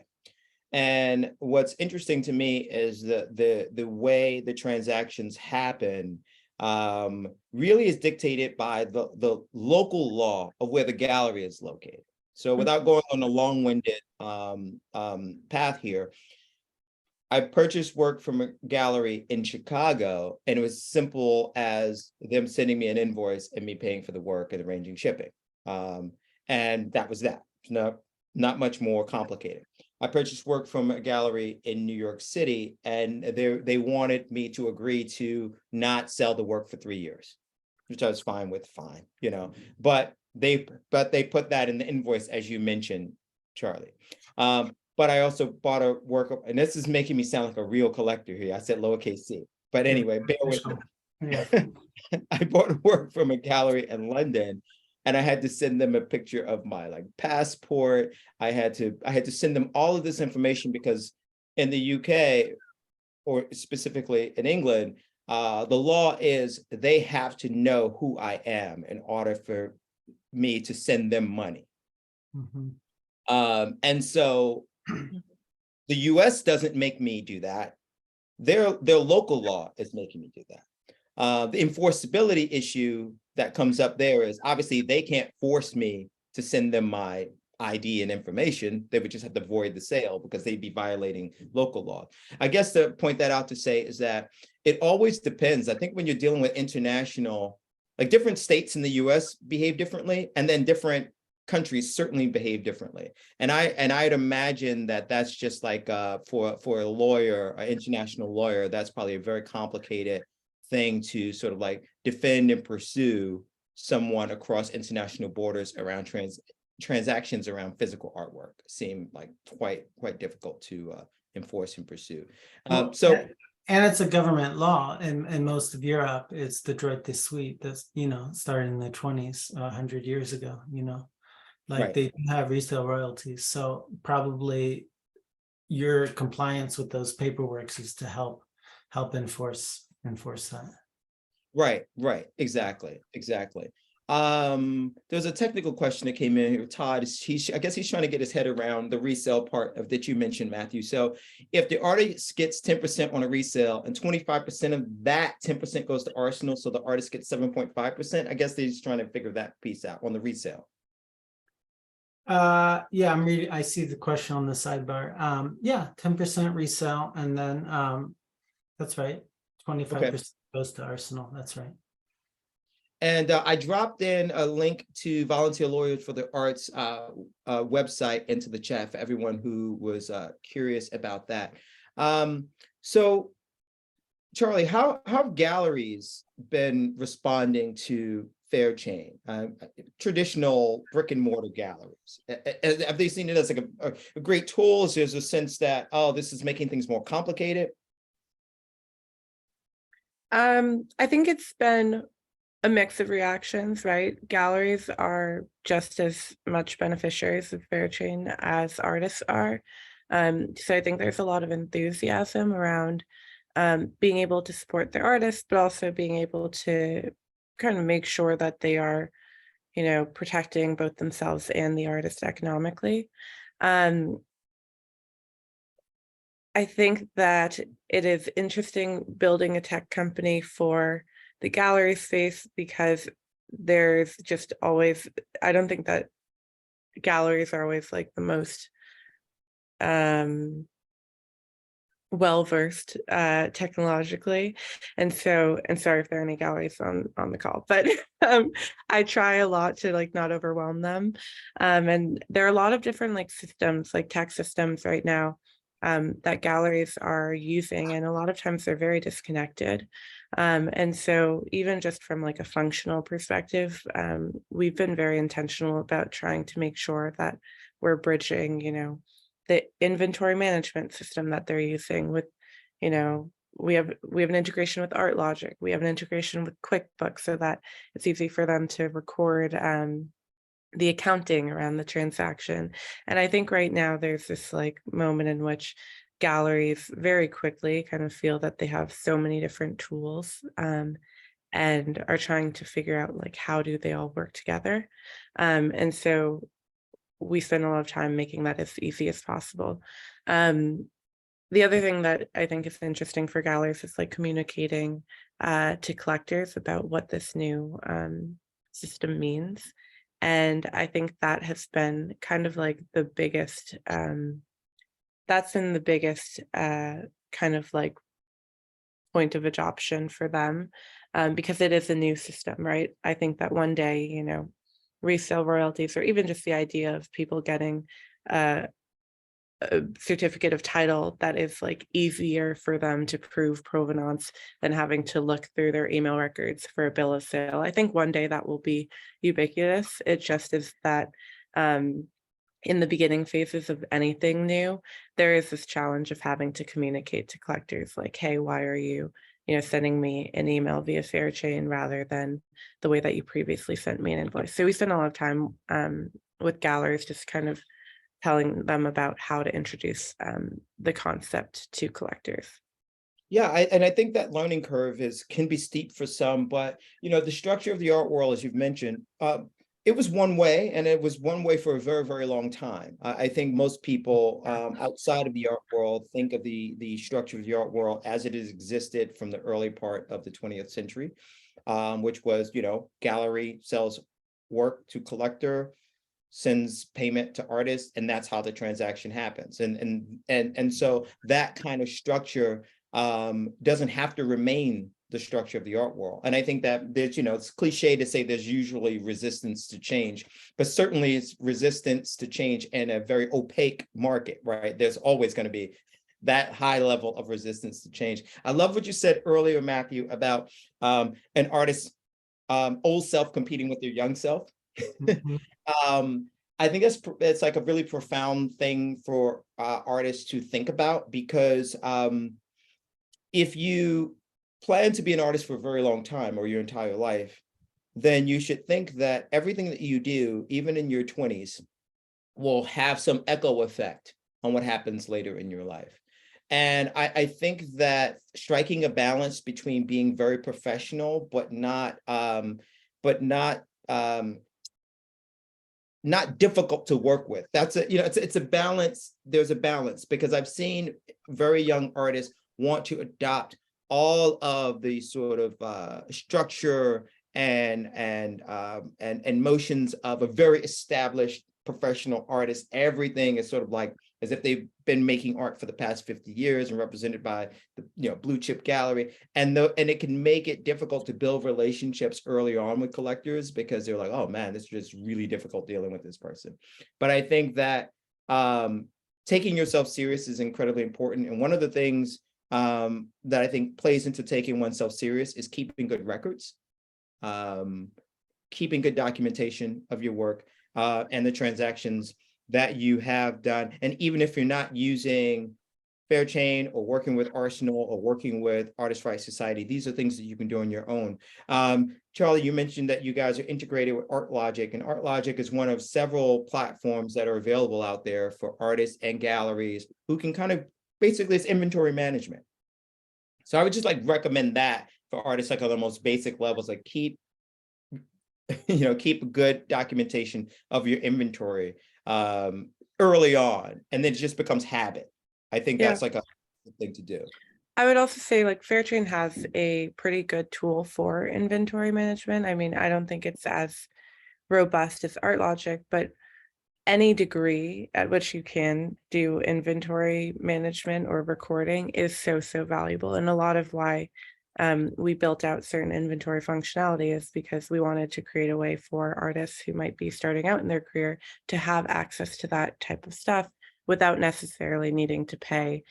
And what's interesting to me is the way the transactions happen really is dictated by the local law of where the gallery is located. So without going on a long-winded path here, I purchased work from a gallery in Chicago, and it was simple as them sending me an invoice and me paying for the work and arranging shipping. And that was that. No, not much more complicated. I purchased work from a gallery in New York City, and they wanted me to agree to not sell the work for 3 years, which I was fine with, you know, but they put that in the invoice, as you mentioned, Charlie. But I also bought a work, and this is making me sound like a real collector here. I said lowercase c, but anyway, bear with me. Yeah. I bought work from a gallery in London, and I had to send them a picture of my like passport. I had to send them all of this information because in the UK, or specifically in England, the law is they have to know who I am in order for me to send them money. Mhm. And so the US doesn't make me do that. Their local law is making me do that. The enforceability issue that comes up there is obviously they can't force me to send them my ID and information. They would just have to void the sale because they'd be violating local law. I guess to point that out to say is that it always depends. I think when you're dealing with international, like different states in the US behave differently, and then different countries certainly behave differently. And I'd imagine that that's just like for a lawyer, an international lawyer, that's probably a very complicated thing to sort of like defend and pursue someone across international borders around transactions around physical artwork seem like quite difficult to enforce and pursue. And it's a government law in most of Europe. It's the droit de suite that's, you know, started in the 20s, 100 years ago, you know, like Right. they have resale royalties. So probably your compliance with those paperworks is to help enforce that. Right. Exactly. There's a technical question that came in here. Todd, I guess he's trying to get his head around the resale part of that you mentioned, Matthew. So if the artist gets 10% on a resale and 25% of that 10% goes to ARSNL, so the artist gets 7.5%, I guess they're just trying to figure that piece out on the resale. Yeah, I'm reading. I see the question on the sidebar. Yeah, 10% resale, and then that's right. 25% goes to ARSNL. That's right. And I dropped in a link to Volunteer Lawyers for the Arts website into the chat for everyone who was curious about that. So, Charlie, how have galleries been responding to Fairchain, traditional brick and mortar galleries? Have they seen it as like a great tool? Is there a sense that, oh, this is making things more complicated? I think it's been a mix of reactions, right? Galleries are just as much beneficiaries of Fairchain as artists are. So I think there's a lot of enthusiasm around being able to support their artists, but also being able to kind of make sure that they are, you know, protecting both themselves and the artist economically. I think that it is interesting building a tech company for the gallery space because there's just always, I don't think that galleries are always like the most well-versed technologically, and sorry if there are any galleries on the call, but I try a lot to like not overwhelm them, and there are a lot of different like systems, like tech systems right now that galleries are using, and a lot of times they're very disconnected, and so even just from like a functional perspective, we've been very intentional about trying to make sure that we're bridging, you know, the inventory management system that they're using with, you know, we have an integration with ArtLogic, we have an integration with QuickBooks so that it's easy for them to record the accounting around the transaction. And I think right now there's this like moment in which galleries very quickly kind of feel that they have so many different tools and are trying to figure out like how do they all work together. And so we spend a lot of time making that as easy as possible. The other thing that I think is interesting for galleries is like communicating to collectors about what this new system means. And I think that has been kind of like the biggest, that's been the biggest kind of like point of adoption for them, because it is a new system, right? I think that one day, you know, resale royalties, or even just the idea of people getting a certificate of title that is like easier for them to prove provenance than having to look through their email records for a bill of sale. I think one day that will be ubiquitous. It just is that in the beginning phases of anything new, there is this challenge of having to communicate to collectors like, hey, why are you sending me an email via Fairchain rather than the way that you previously sent me an invoice. So we spend a lot of time with galleries just kind of telling them about how to introduce the concept to collectors. Yeah, and I think that learning curve can be steep for some, but the structure of the art world, as you've mentioned, it was one way, and it was one way for a very, very long time. I think most people outside of the art world think of the structure of the art world as it has existed from the early part of the 20th century, which was, gallery sells work to collector, sends payment to artists, and that's how the transaction happens. And so that kind of structure doesn't have to remain the structure of the art world. And I think that there's, it's cliche to say there's usually resistance to change, but certainly it's resistance to change in a very opaque market, right? There's always going to be that high level of resistance to change. I love what you said earlier, Matthew, about an artist's old self competing with their young self. Mm-hmm. I think it's like a really profound thing for artists to think about, because if you plan to be an artist for a very long time or your entire life, then you should think that everything that you do, even in your 20s, will have some echo effect on what happens later in your life. And I think that striking a balance between being very professional, but not difficult to work with. That's it's a balance. There's a balance, because I've seen very young artists want to adopt all of the sort of structure and motions of a very established professional artist. Everything is sort of like as if they've been making art for the past 50 years and represented by the blue chip gallery. And it can make it difficult to build relationships early on with collectors, because they're like, oh man, this is just really difficult dealing with this person. But I think that taking yourself serious is incredibly important. And one of the things that I think plays into taking oneself serious is keeping good records, keeping good documentation of your work and the transactions that you have done. And even if you're not using Fairchain or working with ARSNL or working with Artist Rights Society, these are things that you can do on your own. Charlie, you mentioned that you guys are integrated with ArtLogic, and ArtLogic is one of several platforms that are available out there for artists and galleries who can kind of, basically it's inventory management. So I would just like recommend that for artists, like on the most basic levels, like keep good documentation of your inventory early on, and then it just becomes habit. I think that's like a thing to do. I would also say like Fairchain has a pretty good tool for inventory management. I mean, I don't think it's as robust as ArtLogic, but any degree at which you can do inventory management or recording is so valuable. And a lot of why we built out certain inventory functionality is because we wanted to create a way for artists who might be starting out in their career to have access to that type of stuff without necessarily needing to pay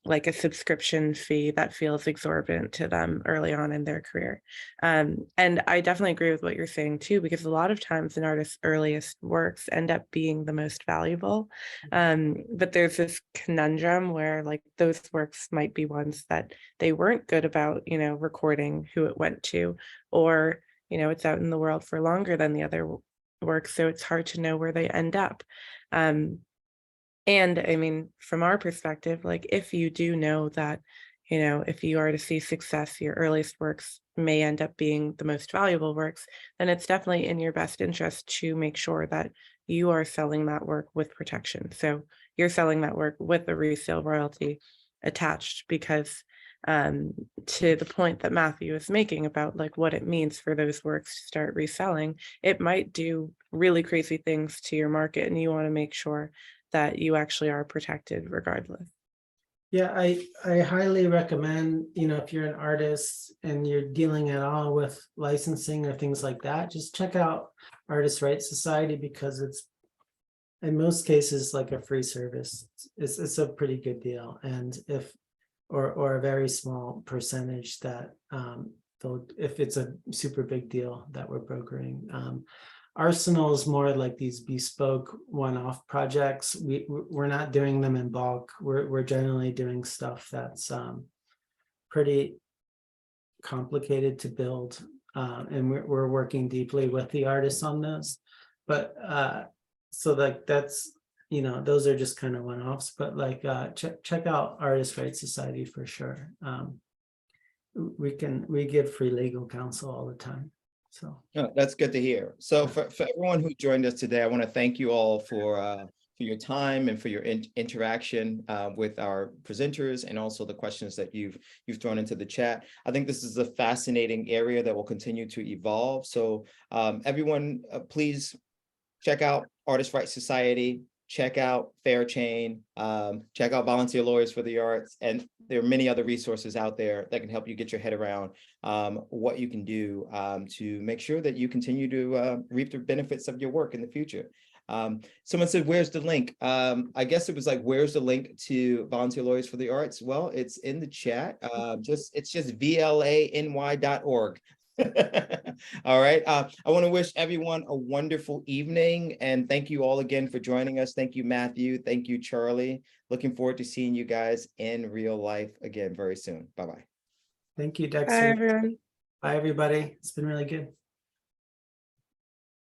like a subscription fee that feels exorbitant to them early on in their career. And I definitely agree with what you're saying too, because a lot of times an artist's earliest works end up being the most valuable. But there's this conundrum where like those works might be ones that they weren't good about, recording who it went to, or, it's out in the world for longer than the other works. So it's hard to know where they end up. And I mean, from our perspective, like if you do know that, if you are to see success, your earliest works may end up being the most valuable works, then it's definitely in your best interest to make sure that you are selling that work with protection. So you're selling that work with a resale royalty attached, because to the point that Matthew is making about like what it means for those works to start reselling, it might do really crazy things to your market, and you want to make sure that you actually are protected regardless. Yeah, I highly recommend, if you're an artist and you're dealing at all with licensing or things like that, just check out Artist Rights Society, because it's in most cases like a free service. It's a pretty good deal. And or a very small percentage that if it's a super big deal that we're brokering. ARSNL is more like these bespoke one-off projects. We're not doing them in bulk. We're generally doing stuff that's pretty complicated to build, and we're working deeply with the artists on those. But so like that's, those are just kind of one-offs. But like check out Artist Rights Society for sure. We give free legal counsel all the time. So that's good to hear. So for everyone who joined us today, I want to thank you all for your time and for your interaction with our presenters, and also the questions that you've thrown into the chat. I think this is a fascinating area that will continue to evolve. So everyone, please check out Artist Rights Society, check out Fairchain, check out Volunteer Lawyers for the Arts, and there are many other resources out there that can help you get your head around what you can do to make sure that you continue to reap the benefits of your work in the future. Someone said, where's the link? I guess it was like, where's the link to Volunteer Lawyers for the Arts? Well, it's in the chat. It's just VLANY.org. All right. I want to wish everyone a wonderful evening, and thank you all again for joining us. Thank you, Matthew. Thank you, Charlie. Looking forward to seeing you guys in real life again very soon. Bye-bye. thank you, Dexter. Bye, everyone. Bye, everybody. It's been really good.